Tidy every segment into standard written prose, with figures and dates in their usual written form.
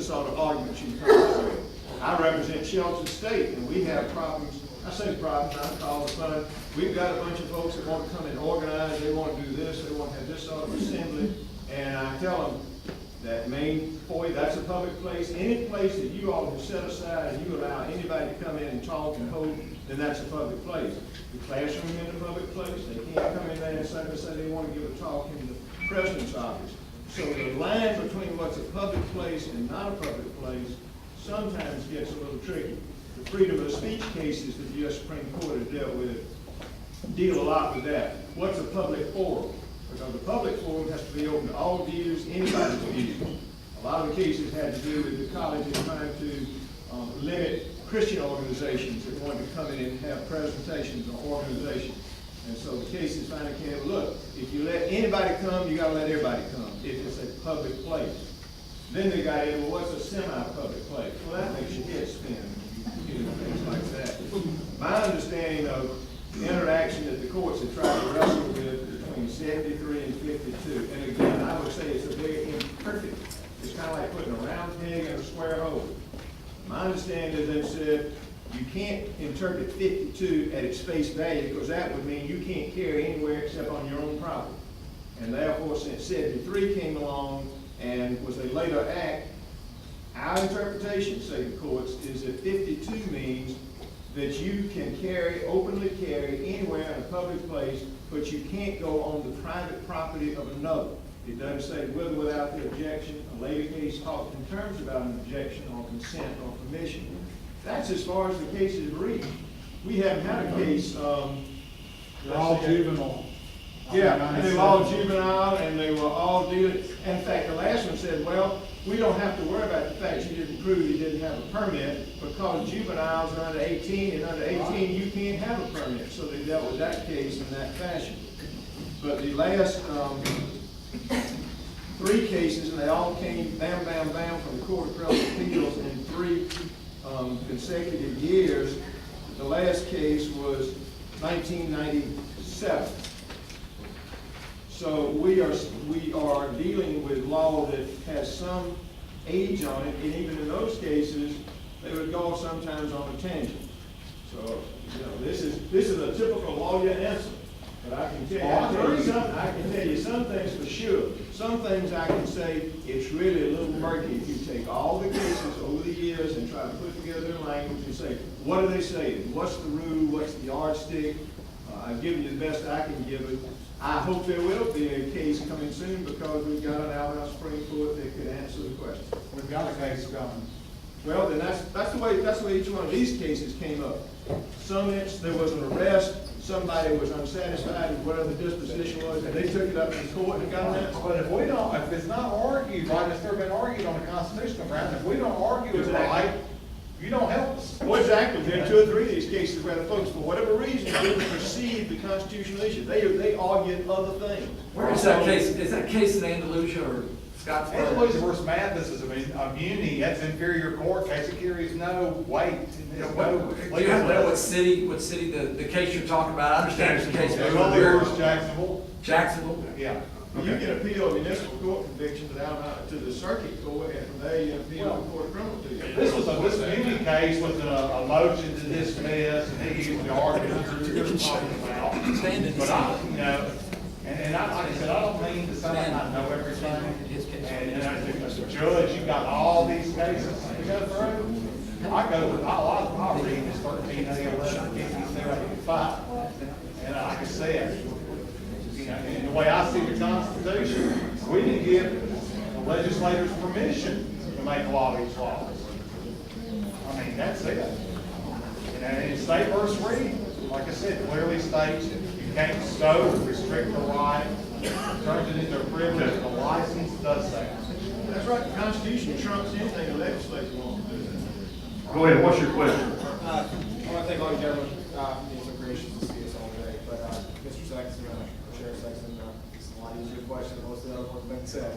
sort of arguments you come up with. I represent Shelton State, and we have problems. I say problems, I call it fun. We've got a bunch of folks that want to come and organize, they want to do this, they want to have this sort of assembly, and I tell them that main foyer, that's a public place. Any place that you all have set aside and you allow anybody to come in and talk and hold, then that's a public place. The classroom in a public place, they can't come in there and say they want to give a talk in the president's office. So the line between what's a public place and not a public place sometimes gets a little tricky. The freedom of speech cases that the U.S. Supreme Court has dealt with deal a lot with that. What's a public forum? Because the public forum has to be open to all views, anybody's views. A lot of the cases had to do with the colleges trying to limit Christian organizations that wanted to come in and have presentations on organizations. And so the cases finally came, look, if you let anybody come, you got to let everybody come if it's a public place. Then they got in, well, what's a semi-public place? Well, that makes your head spin, things like that. My understanding of the interaction that the courts have tried to wrestle with between 73 and 52, and again, I would say it's a very imperfect. It's kind of like putting a round peg in a square hole. My understanding is they've said you can't interpret 52 at its face value because that would mean you can't carry anywhere except on your own property. And therefore, since 73 came along and was a later act, our interpretation, say the courts, is that 52 means that you can openly carry anywhere in a public place, but you can't go on the private property of another. It doesn't say with or without the objection. A later case talks in terms about an objection or consent or permission. That's as far as the cases reach. We haven't had a case. They're all juvenile. Yeah, and they were all juvenile, and they were all dealing. In fact, the last one said, well, we don't have to worry about the fact you didn't prove you didn't have a permit because juveniles are under 18, and under 18 you can't have a permit. So they dealt with that case in that fashion. But the last three cases, and they all came bam, bam, bam from the Court of Criminal Appeals in 3 consecutive years. The last case was 1997. So we are dealing with law that has some age on it, and even in those cases, they would go sometimes on a tangent. So, you know, this is a typical lawyer answer. But I can tell you some things for sure. Some things I can say it's really a little murky if you take all the cases over the years and try to put together a language and say, what are they saying? What's the rule? What's the yardstick? I've given you the best I can give it. I hope there will be a case coming soon because we've got an Alabama Supreme Court that could answer the question. We've got a case coming. Well, then that's the way each one of these cases came up. Some there was an arrest, somebody was unsatisfied with whatever the disposition was, and they took it up in court and got an answer. But if it's not argued, right, it's never been argued on a constitutional ground, if we don't argue it right, you don't help us. Well, exactly. There are 2 or 3 of these cases where the folks, for whatever reason, didn't perceive the constitutional issue. They argued other things. Where is that case? Is that case in Andalusia or Scottsboro? Andalusia versus Mathis is a muni, that's inferior court case, it carries no weight. Do you have to know what city the case you're talking about? I understand it's the case. It's Jacksonville. Jacksonville? Yeah. You can appeal a municipal court conviction to the circuit court, and from there you appeal to the court of criminal appeals. This was a muni case with a motion to dismiss, and he used the argument you're talking about. But like I said, I don't mean to sound like I know everything. And as a judge, you got all these cases to go through. I'll read this 13, 11, 57, 5. And like I said, in the way I see the Constitution, we didn't give the legislators permission to make a lot of these laws. I mean, that's it. And in State versus Reed, like I said, clearly states you can't so restrict the right, turns it into a privilege. The license does that. That's right. The Constitution trumps anything the legislature wants to do. Go ahead, what's your question? I want to thank all you gentlemen being so gracious to see us all today. But Mr. Sexton, Sheriff Sexton, it's a lot easier question than most of the other ones have been said.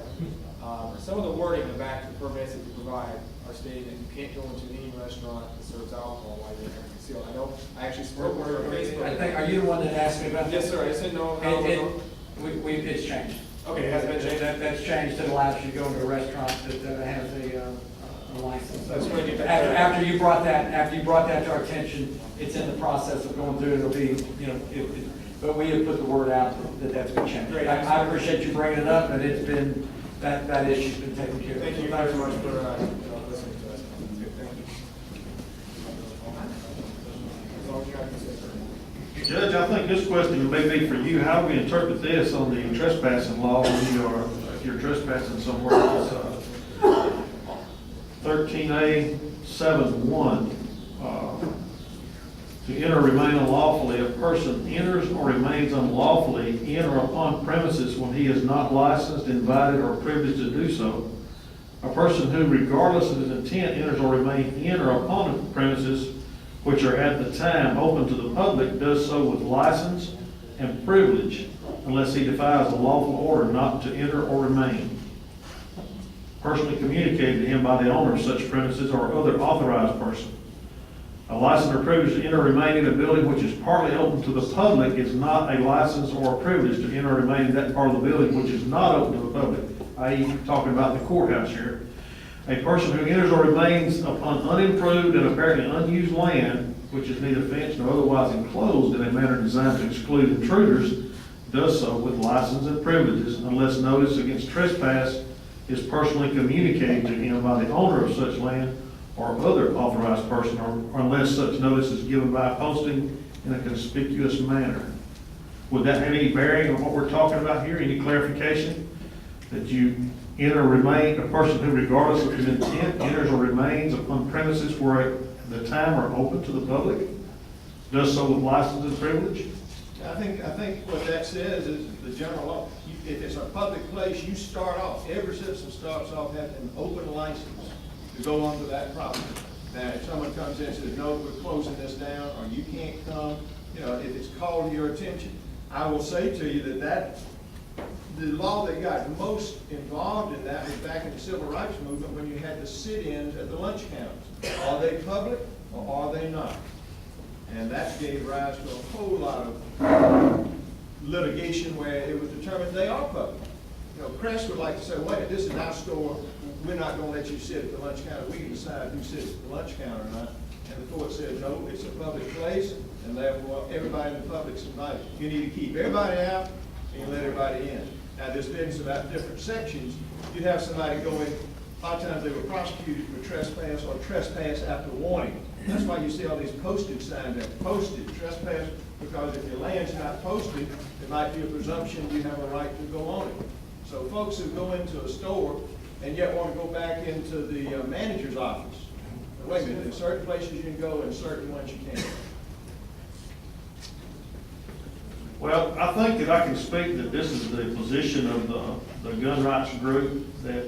Some of the wording in the back of the permits that you provide are stating that you can't go into any restaurant that serves alcohol while you're concealed. I know I actually spoke with her on Facebook. Are you the one that asked me about that? Yes, sir. I said no. It's changed. Okay, it has been changed. That's changed. It allows you to go into a restaurant that has a after you brought that to our attention, it's in the process of going through, it'll be, you know, but we have put the word out that that's been changed. Great. I appreciate you bringing it up, and it's been, that issue's been taken care of. Thank you very much for, listening to us. Thank you. That's all you have to say, sir. Judge, I think this question may be for you. How do we interpret this on the trespassing law if you're trespassing somewhere? It's 13A7(1). To enter or remain unlawfully, a person enters or remains unlawfully in or upon premises when he is not licensed, invited, or privileged to do so. A person who, regardless of his intent, enters or remains in or upon the premises which are at the time open to the public, does so with license and privilege, unless he defies a lawful order not to enter or remain, personally communicated to him by the owner of such premises or other authorized person. A license or privilege to enter or remain in a building which is partly open to the public is not a license or a privilege to enter or remain in that part of the building which is not open to the public, i.e. talking about the courthouse here. A person who enters or remains upon unimproved and apparently unused land, which is neither fenced nor otherwise enclosed in a manner designed to exclude intruders, does so with license and privileges unless notice against trespass is personally communicated to him by the owner of such land or other authorized person, or unless such notice is given by posting in a conspicuous manner. Would that have any bearing on what we're talking about here? Any clarification? That you enter or remain, a person who regardless of his intent enters or remains upon premises where at the time are open to the public, does so with license and privilege? I think what that says is the general law. If it's a public place, you start off, every citizen starts off having an open license to go onto that property. Now, if someone comes in and says, no, we're closing this down, or you can't come, you know, if it's called to your attention, I will say to you that the law that got most involved in that was back in the civil rights movement when you had the sit-ins at the lunch counters. Are they public or are they not? And that gave rise to a whole lot of litigation where it was determined they are public. You know, Crest would like to say, wait, this is our store, we're not gonna let you sit at the lunch counter, we can decide who sits at the lunch counter or not. And the court said, no, it's a public place, and therefore everybody in the public's invited. You need to keep everybody out and let everybody in. Now, there's been some about different sections. You'd have somebody go in, a lot of times they were prosecuted for trespass or trespass after warning. That's why you see all these posted signs there, posted trespass, because if your land's not posted, there might be a presumption you have a right to go on it. So folks who go into a store and yet want to go back into the manager's office, wait a minute, there's certain places you can go and certain ones you can't. Well, I think that I can speak that this is the position of the gun rights group, that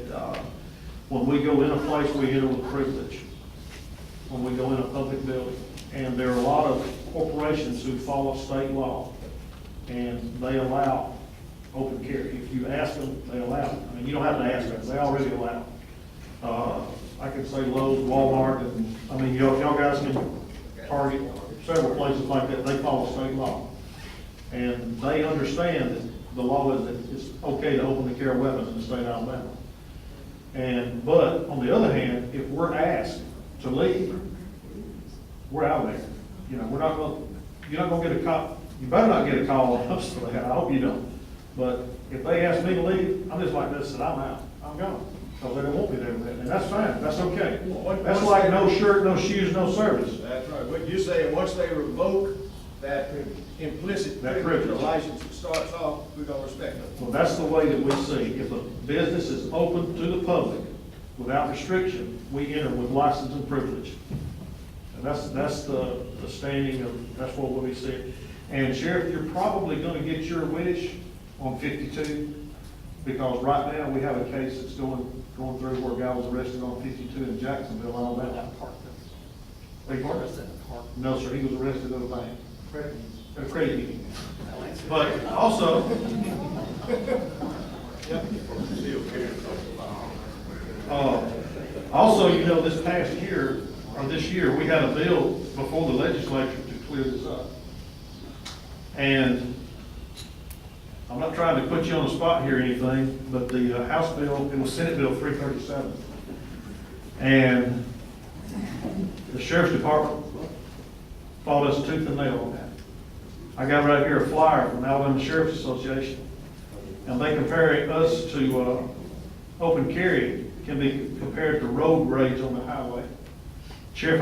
when we go in a place, we enter with privilege. When we go in a public building. And there are a lot of corporations who follow state law, and they allow open carry. If you ask them, they allow it. I mean, you don't have to ask them, they already allow it. I could say Lowe's, Walmart, and, I mean, y'all guys can Target, several places like that, they follow state law. And they understand that the law is that it's okay to openly carry weapons in the state of Alabama. But on the other hand, if we're asked to leave, we're out there. You know, you're not gonna get a call. You better not get a call on us for that. I hope you don't. But if they ask me to leave, I'm just like this, and I'm out. I'm gone. So they don't want me there with that. And that's fine. That's okay. That's like no shirt, no shoes, no service. That's right. What you're saying, once they revoke that implicit privilege or license that starts off, we're gonna respect them. Well, that's the way that we see. If a business is open to the public without restriction, we enter with license and privilege. And that's the standing of, that's what we see. And Sheriff, you're probably gonna get your wish on 52, because right now we have a case that's going through where a guy was arrested on 52 in Jacksonville, Alabama. Beg your pardon? No, sir, he was arrested at a bank. A credit union. But also, you know, this past year, or this year, we had a bill before the legislature to clear this up. And I'm not trying to put you on the spot here or anything, but the House bill, it was Senate Bill 337. And The sheriff's department fought us tooth and nail on that. I got right here a flyer from Alabama Sheriff's Association, and they compare us to, open carry can be compared to road rage on the highway. Sheriff,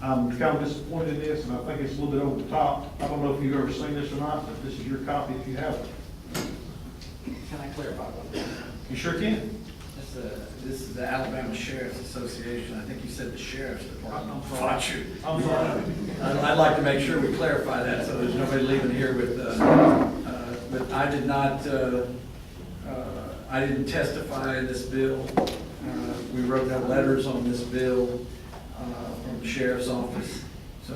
I'm kind of disappointed in this, and I think it's a little bit over the top. I don't know if you've ever seen this or not, but this is your copy if you haven't. Can I clarify about that? You sure can. This is the Alabama Sheriff's Association. I think you said the Sheriff's Department. I'm sorry. I'm sorry. I'd like to make sure we clarify that, so there's nobody leaving here with, but I did not, I didn't testify in this bill. We wrote down letters on this bill, from the sheriff's office. So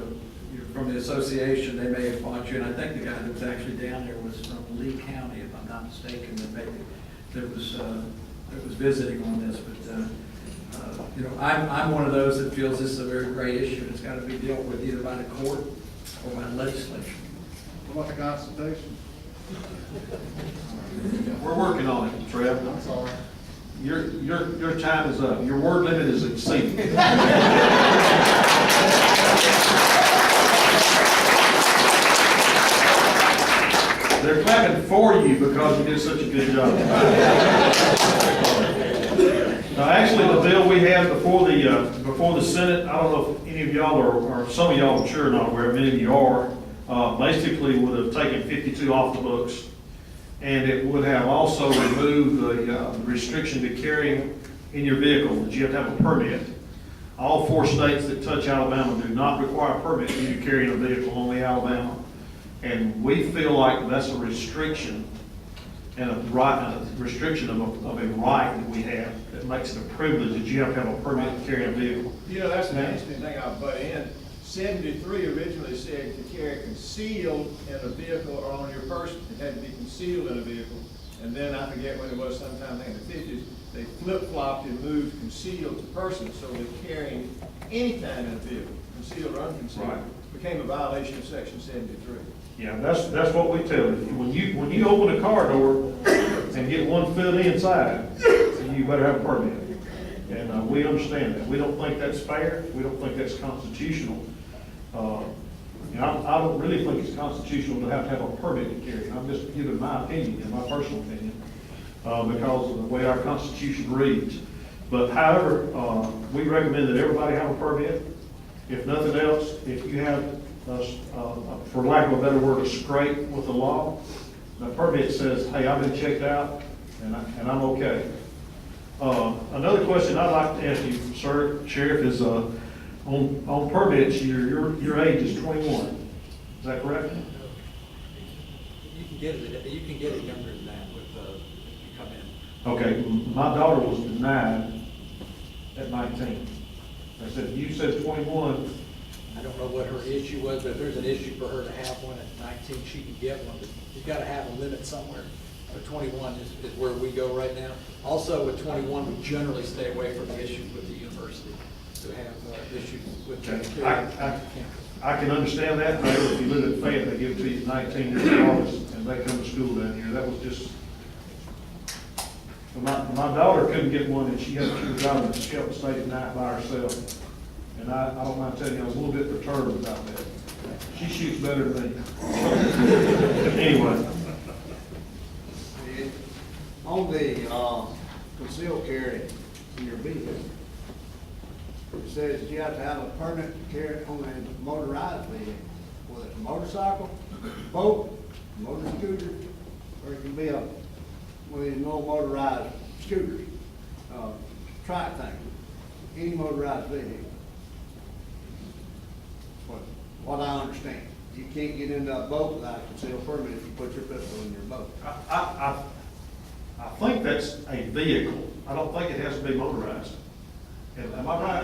from the association, they may have fought you, and I think the guy that was actually down there was from Lee County, if I'm not mistaken, that was visiting on this, but, you know, I'm one of those that feels this is a very great issue, and it's gotta be dealt with either by the court or by legislation. What about the Constitution? We're working on it, Trev. I'm sorry. Your time is up. Your word limit is exceeded. They're clapping for you because you did such a good job. Now, actually, the bill we had before the Senate, I don't know if any of y'all or some of y'all, I'm sure not aware, many of you are, basically would have taken 52 off the books. And it would have also removed the restriction to carrying in your vehicle, that you have to have a permit. All 4 states that touch Alabama do not require a permit for you to carry in a vehicle, only Alabama. And we feel like that's a restriction and a restriction of a right that we have that makes it a privilege that you have to have a permit to carry a vehicle. You know, that's an interesting thing I'll butt in. 73 originally said to carry concealed in a vehicle or on your person. It had to be concealed in a vehicle. And then I forget when it was, sometime in the 50s, they flip-flopped and moved concealed to person, so that carrying any kind in a vehicle, concealed or unconcealed, Right. became a violation of section 73. Yeah, that's what we tell you. When you open a car door and get 1 foot inside, you better have a permit. And we understand that. We don't think that's fair. We don't think that's constitutional. And I don't really think it's constitutional to have a permit to carry. I'm just giving my opinion, and my personal opinion, because of the way our Constitution reads. But however, we recommend that everybody have a permit. If nothing else, if you have, for lack of a better word, a scrape with the law, the permit says, hey, I've been checked out, and I'm okay. Another question I'd like to ask you, sir, Sheriff, is on permits, your age is 21. Is that correct? You can get it younger than that if you come in. Okay, my daughter was denied at 19. I said, you said 21. I don't know what her issue was, but if there's an issue for her to have one at 19, she can get one, but you've got to have a limit somewhere. But 21 is where we go right now. Also, with 21, we generally stay away from the issues with the university to have issues with Okay. I can understand that, but if you live in Fayette, they give it to you at 19 years old, and they come to school down here. That was just, my daughter couldn't get one, and she was driving to Shelton State at night by herself. And I don't mind telling you, I was a little bit perturbed about that. She shoots better than me. Anyway. On the concealed carry in your vehicle, it says that you have to have a permit to carry on a motorized vehicle, whether it's a motorcycle, boat, motor scooter, or it can be a, no motorized scooter, trike thing, any motorized vehicle. What I understand, you can't get into a boat without a concealed permit if you put your pistol in your boat. I think that's a vehicle. I don't think it has to be motorized. Am I right?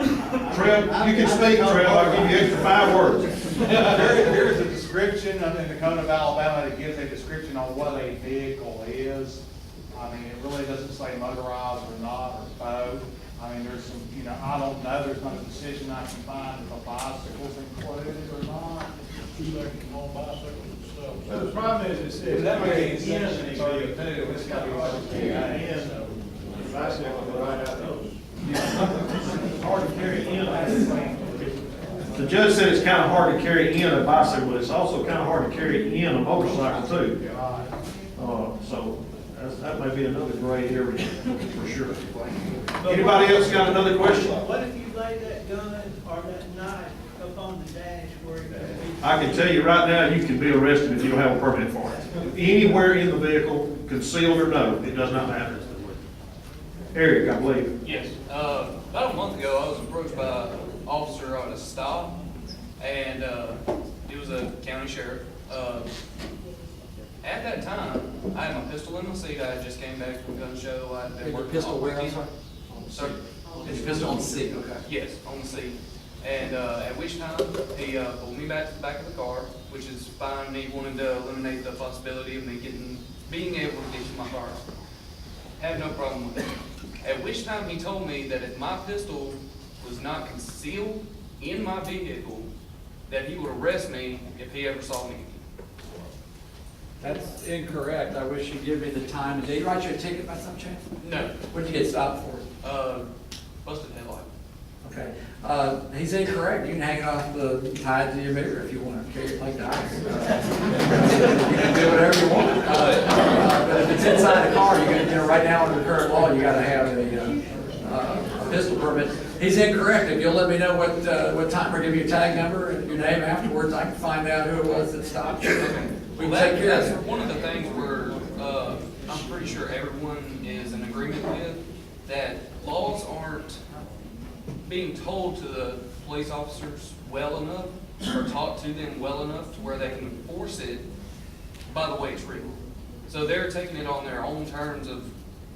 Trev, you can speak, Trev. I'll give you extra 5 words. There's a description in the Code of Alabama that gives a description on what a vehicle is. I mean, it really doesn't say motorized or not, or boat. I mean, there's some, I don't know, there's not a decision I can find if a bicycle's included or not. But the problem is, it says. That may be in section 32, it's got to be Bicycle, right out those. It's hard to carry in. The judge said it's kind of hard to carry in a bicycle, but it's also kind of hard to carry in a motorcycle too. So that may be another gray area for sure. Anybody else got another question? What if you lay that gun or that knife up on the dash where it could be? I can tell you right now, you can be arrested if you don't have a permit for it. Anywhere in the vehicle, concealed or no, it does not matter. Eric, I believe. Yes, about a month ago, I was approached by an officer on a stop, and he was a county sheriff. At that time, I had my pistol in my seat. I had just came back from a gun show. I'd been Your working pistol all where, I'm weekend. sorry? Sir? Is your pistol on the seat? Okay. Yes, on the seat. And at which time, he pulled me back to the back of the car, which is fine. He wanted to eliminate the possibility of me being able to get to my car. Had no problem with that. At which time he told me that if my pistol was not concealed in my vehicle, that he would arrest me if he ever saw me again. That's incorrect. I wish you'd give me the time. Did he write you a ticket by some chance? No, What'd you get stopped for? busted headlight. Okay. He's incorrect. You can hang it off the tied to your mirror if you want to carry it like that. You can do whatever you want. But if it's inside the car, right now under the current law, you gotta have a pistol permit. He's incorrect. If you'll let me know what time, or give you a tag number and your name afterwards, I can find out who it was that stopped you. We can take care of That's it. one of the things where, I'm pretty sure everyone is in agreement with, that laws aren't being told to the police officers well enough, or taught to them well enough to where they can enforce it by the way it's written. So they're taking it on their own terms of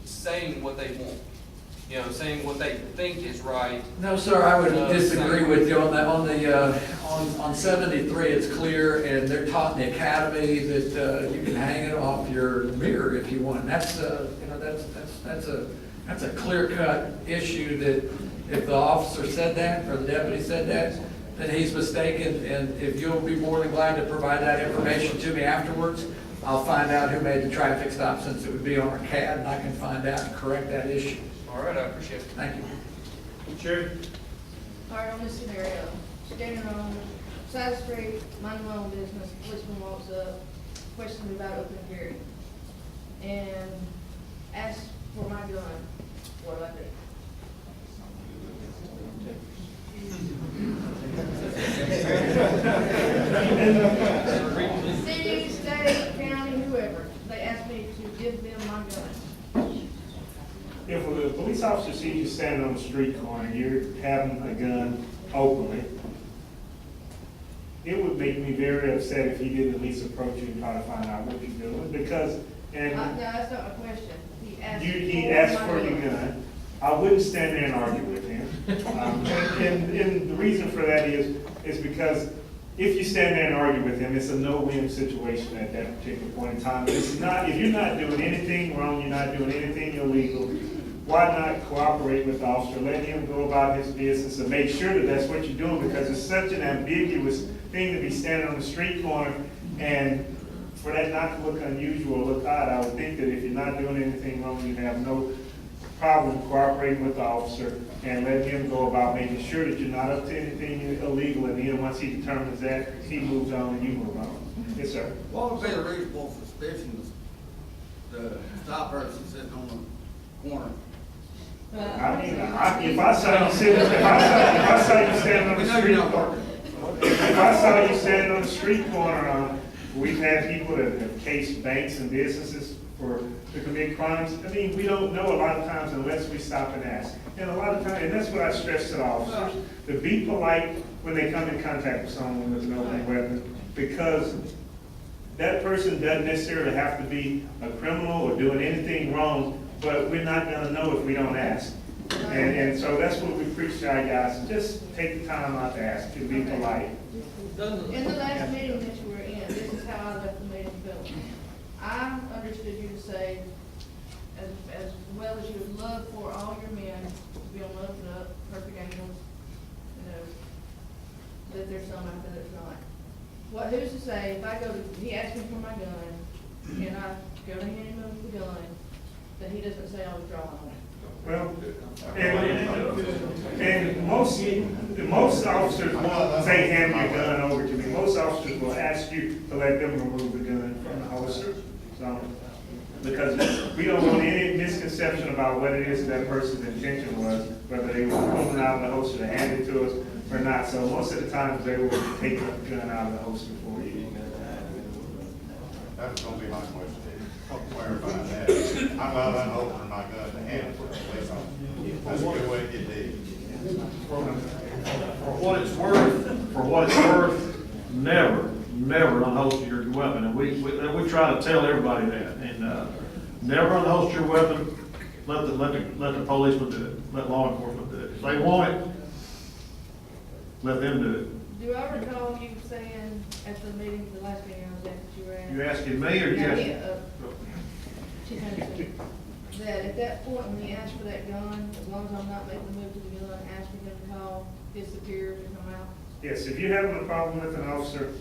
saying what they want, saying what they think is right. No, sir, I would disagree with you on that. On 73, it's clear, and they're taught in the academy that you can hang it off your mirror if you want. And that's a clear-cut issue that if the officer said that, or the deputy said that, then he's mistaken. And if you'll be more than glad to provide that information to me afterwards, I'll find out who made the traffic stop, since it would be on our CAD, and I can find out and correct that issue. All right, I appreciate it. Thank you. Sherry? All right, on this scenario, standing on side of the street, minding my own business, policeman walks up, questions me about open carry, and asks for my gun, what do I do? City, state, county, whoever, they ask me to give them my gun. If a police officer sees you standing on the street corner, you're having a gun openly, it would make me very upset if he didn't at least approach you and try to find out what you're doing, because, No, that's not my question. he asked for your gun. I wouldn't stand there and argue with him. And the reason for that is because if you stand there and argue with him, it's a no-win situation at that particular point in time. It's not, if you're not doing anything wrong, you're not doing anything illegal, why not cooperate with the officer, let him go about his business and make sure that that's what you're doing, because it's such an ambiguous thing to be standing on the street corner, and for that not to look unusual or look odd, I would think that if you're not doing anything wrong, you have no problem cooperating with the officer and let him go about making sure that you're not up to anything illegal, and then once he determines that, he moves on and you move on. Yes, sir. What would be the reasonable suspicion to stop her from sitting on the corner? I mean, if I saw you sitting, if I saw you standing on We the know street you're not corner, working. if I saw you standing on the street corner, we've had people that have cased banks and businesses to commit crimes. I mean, we don't know a lot of times unless we stop and ask. And a lot of times, and that's what I stress to the officers, to be polite when they come in contact with someone with an open weapon, because that person doesn't necessarily have to be a criminal or doing anything wrong, but we're not gonna know if we don't ask. And so that's what we preach to our guys, just take the time out to ask and be polite. In the last meeting that you were in, this is how I left the meeting feeling. I understood you to say, as well as you would love for all your men to be on Love It Up, Perfect Angels, that there's some out there that's not. Who's to say, if I go to, he asked me for my gun, and I go to hand him the gun, that he doesn't say I was drawing on it? Well, and most officers won't say, hand your gun over to me. Most officers will ask you to let them remove the gun from the holster. So, because we don't want any misconception about what it is that person's intention was, whether they were pulling out the holster to hand it to us or not. So most of the times they will take the gun out of the holster for you. That's gonna be my question. I'll clarify that. I'm not unholding my gun to hand it to the police officer. That's a good way to get deep. For what it's worth, never unholster your weapon. And we try to tell everybody that. And never unholster your weapon. Let the policeman do it. Let law enforcement do it. If they want it, let them do it. Do I recall you saying at the meeting, the last meeting I was at, that you were at? You asking me or you Yeah, asking? Chief Henderson, that at that point, when he asked for that gun, as long as I'm not making the move to the gun, ask for him to call his superior to come out? Yes, if you're having a problem with an officer,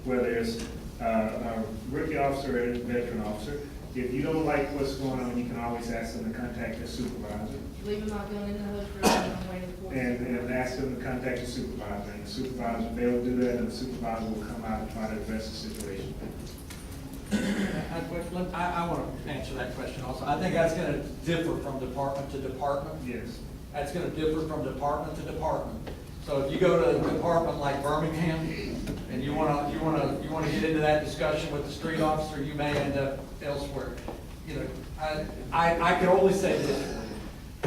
whether it's a rookie officer or a veteran officer, if you don't like what's going on, you can always ask them to contact the supervisor. Leaving my gun in the holster and I'm waiting for it. And ask them to contact the supervisor, and the supervisor, they'll do that, and the supervisor will come out and try to address the situation. I want to answer that question also. I think that's going to differ from department to department. Yes. That's going to differ from department to department. So if you go to a department like Birmingham, and you want to get into that discussion with the street officer, you may end up elsewhere. You know, I can only say this.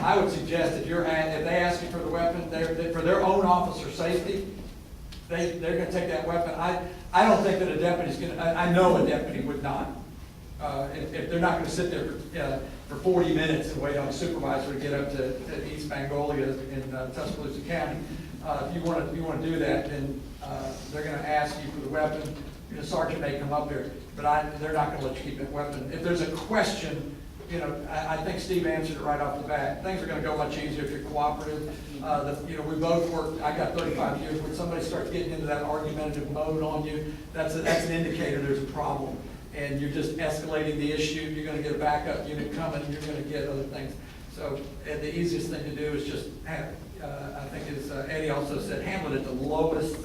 I would suggest if they ask you for the weapon, for their own officer safety, they're going to take that weapon. I don't think that a deputy's going to. I know a deputy would not. If they're not going to sit there for 40 minutes and wait on a supervisor to get up to East Magnolia in Tuscaloosa County. If you want to do that, then they're going to ask you for the weapon. The sergeant may come up there, but they're not going to let you keep that weapon. If there's a question, I think Steve answered it right off the bat. Things are going to go much easier if you're cooperative. We both worked. I got 35 years. When somebody starts getting into that argumentative mode on you, that's an indicator there's a problem, and you're just escalating the issue. You're going to get a backup unit coming. You're going to get other things. So the easiest thing to do is just have. I think as Eddie also said, handle it at the lowest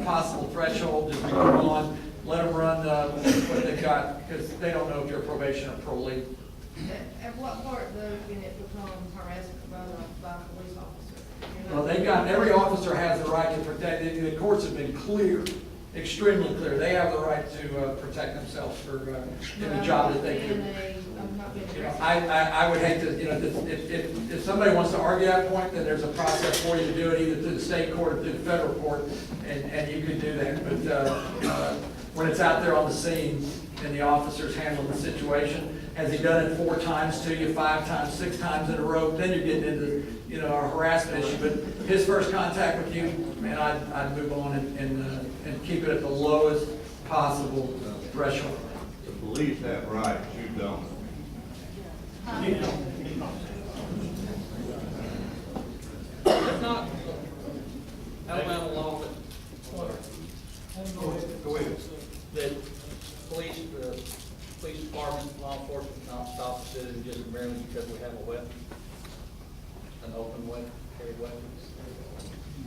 possible threshold. Just go on, let them run what they've got, because they don't know if you're probation or parolee. At what part though can it become harassment by a police officer? Well, every officer has the right to protect. The courts have been clear, extremely clear. They have the right to protect themselves for in the job that they do. I would hate to, if somebody wants to argue that point, then there's a process for you to do it, either through the state court or through the federal court, and you can do that. But when it's out there on the scene and the officer's handling the situation, has he done it 4 times to you, 5 times, 6 times in a row? Then you're getting into a harassment issue. But his first contact with you, man, I'd move on and keep it at the lowest possible threshold. The police have rights, you don't. It's not Alabama law that police department, law enforcement cannot stop a citizen just merely because we have a weapon, an open weapon, carried weapons.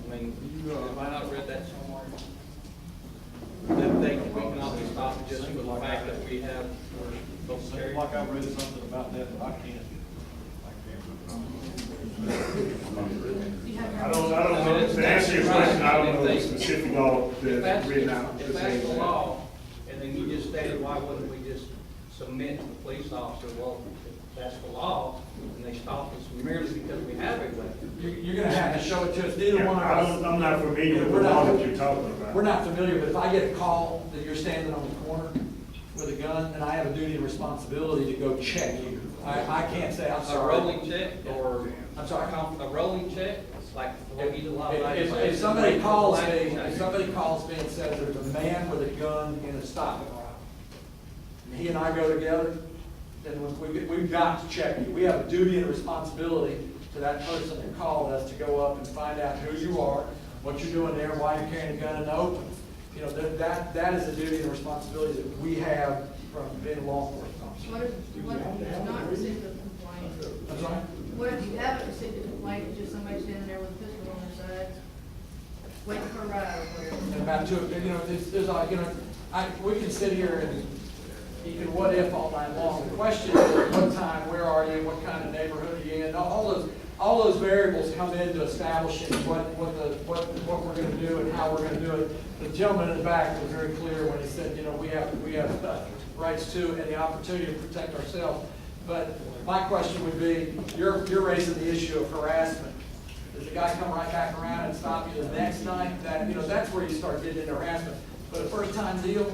I mean, have I not read that somewhere? That we can always stop it just for the fact that we have, we're both carried. Like I read something about that, but I can't. I don't know, to answer your question, I don't know the specific law that's written out. If that's the law, and then you just stated, why wouldn't we just submit to the police officer? Well, if that's the law, and they stop us merely because we have a weapon. You're going to have to show it to us. Neither one of us. I'm not familiar with the law that you're talking about. We're not familiar, but if I get a call that you're standing on the corner with a gun, then I have a duty and responsibility to go check you. I can't say I'm sorry. A rolling check, or I'm sorry. A rolling check, like if somebody calls me, and says there's a man with a gun in a stop sign, and he and I go together, then we've got to check you. We have a duty and responsibility to that person that called us to go up and find out who you are, what you're doing there, why you're carrying a gun in the open. That is a duty and responsibility that we have from being a law enforcement officer. What if not received a complaint I'm sorry? What if you haven't received a complaint, it's just somebody standing there with a pistol on their side, waiting for a ride or whatever? And about two, you know, there's like, you know, we can sit here and you can what if all night long. The question is, what time, where are you, what kind of neighborhood are you in? All those variables come into establishing what we're gonna do and how we're gonna do it. The gentleman in the back was very clear when he said, you know, we have rights to and the opportunity to protect ourselves. But my question would be, you're raising the issue of harassment. Does the guy come right back around and stop you the next night? That, you know, that's where you start getting into harassment. But a first time deal,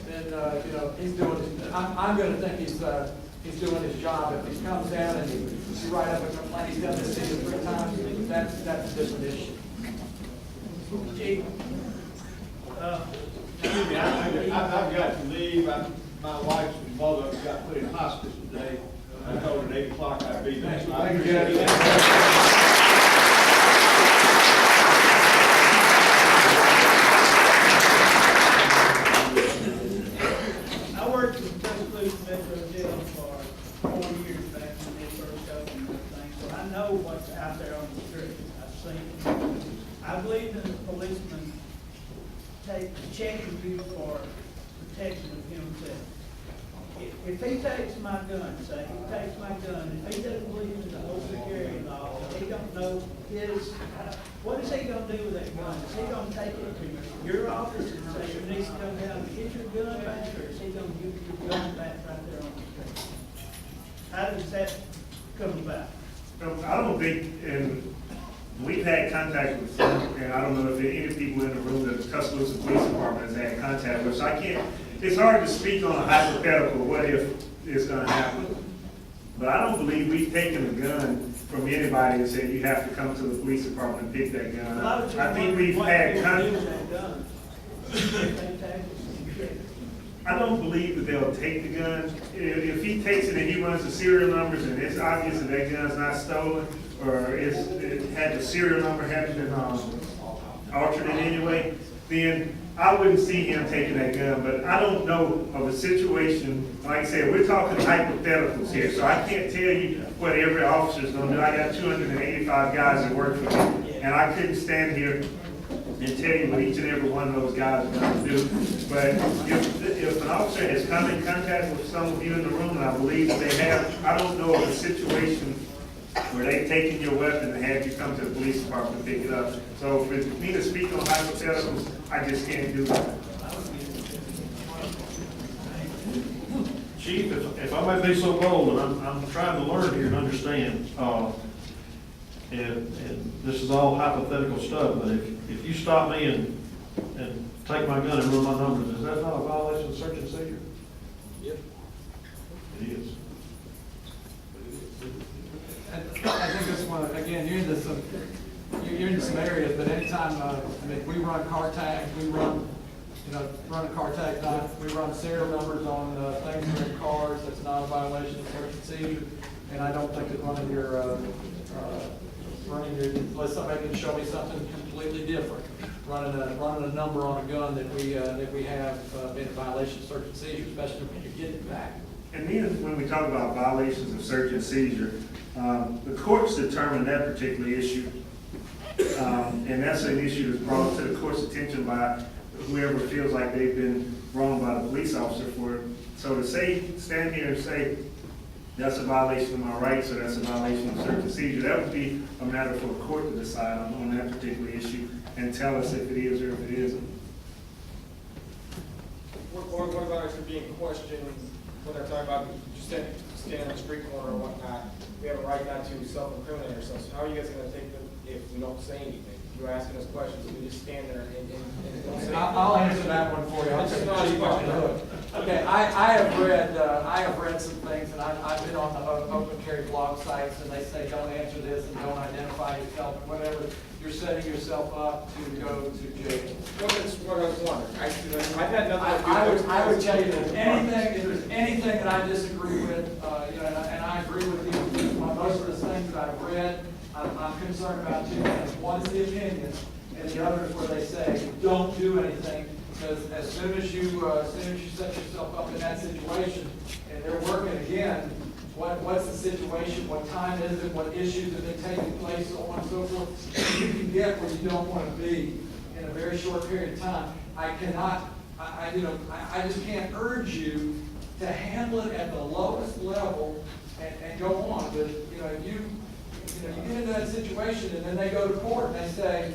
then, you know, he's doing, I'm gonna think he's doing his job. If he comes down and you write up a complaint, he's done this 2 or 3 times, that's a different issue. Chief, Excuse me, I've got to leave. My wife's mother got put in hospice today. I told her at 8 o'clock I'd be there. So I appreciate it. I worked with Tuscaloosa Metro Jail for 4 years back when they first opened everything, so I know what's out there on the street. I've seen it. I believe that the policeman checking you for protection of himself. If he takes my gun, say, he takes my gun, if he doesn't believe in the open carry law, he don't know what is he gonna do with that gun? Is he gonna take it to your office and say, you need to come down and get your gun back, or is he gonna give you your gun back right there on the street? How does that come about? I don't think, and we've had contact with some, and I don't know if any people in the room that the Tuscaloosa Police Department has had contact with, so I can't, it's hard to speak on a hypothetical, what if it's gonna happen. But I don't believe we've taken a gun from anybody and said, you have to come to the police department and pick that gun up. I think we've had contact. I don't believe that they'll take the gun. If he takes it and he runs the serial numbers and it's obvious that that gun's not stolen, or it had the serial number hadn't been altered in any way, then I wouldn't see him taking that gun. But I don't know of a situation, like I said, we're talking hypotheticals here, so I can't tell you what every officer's gonna do. I got 285 guys that work for me, and I couldn't stand here and tell you what each and every one of those guys are going to do. But if an officer has come in contact with some of you in the room, and I believe that they have, I don't know of a situation where they've taken your weapon and had you come to the police department to pick it up. So for me to speak on hypotheticals, I just can't do that. Chief, if I may be so bold, and I'm trying to learn here and understand, and this is all hypothetical stuff, but if you stop me and take my gun and run my numbers, is that not a violation of search and seizure? Yep. It is. I think this one, again, you're into some areas, but anytime, I mean, we run car tags, we run a car tag, we run serial numbers on things that are in cars, that's not a violation of search and seizure. And I don't think that running your, unless somebody can show me something completely different, running a number on a gun that we have been a violation of search and seizure, especially when you get it back. And then when we talk about violations of search and seizure, the courts determine that particular issue. And that's an issue that's brought to the court's attention by whoever feels like they've been wronged by the police officer for it. So to stand here and say, that's a violation of my rights, or that's a violation of search and seizure, that would be a matter for the court to decide on that particular issue and tell us if it is or if it isn't. What about if you're being questioned when they're talking about just standing on the street corner or whatnot? We have a right not to self-incriminate ourselves. How are you guys going to take them if we don't say anything? You're asking us questions, and we just stand there and don't say anything. I'll answer that one for you. I'll take the chief off the hook. Okay, I have read some things, and I've been on the open carry blog sites, and they say don't answer this and don't identify yourself, whatever. You're setting yourself up to go to jail. What I was wondering. I've had nothing. I would tell you that if there's anything that I disagree with, and I agree with you on most of the things that I've read, I'm concerned about two things. One is the opinion, and the other is where they say, don't do anything, because as soon as you set yourself up in that situation, and they're working again, what's the situation, what time is it, what issues have been taking place, so on and so forth. You can get where you don't want to be in a very short period of time. I just can't urge you to handle it at the lowest level and go on. But, if you get into that situation and then they go to court and they say,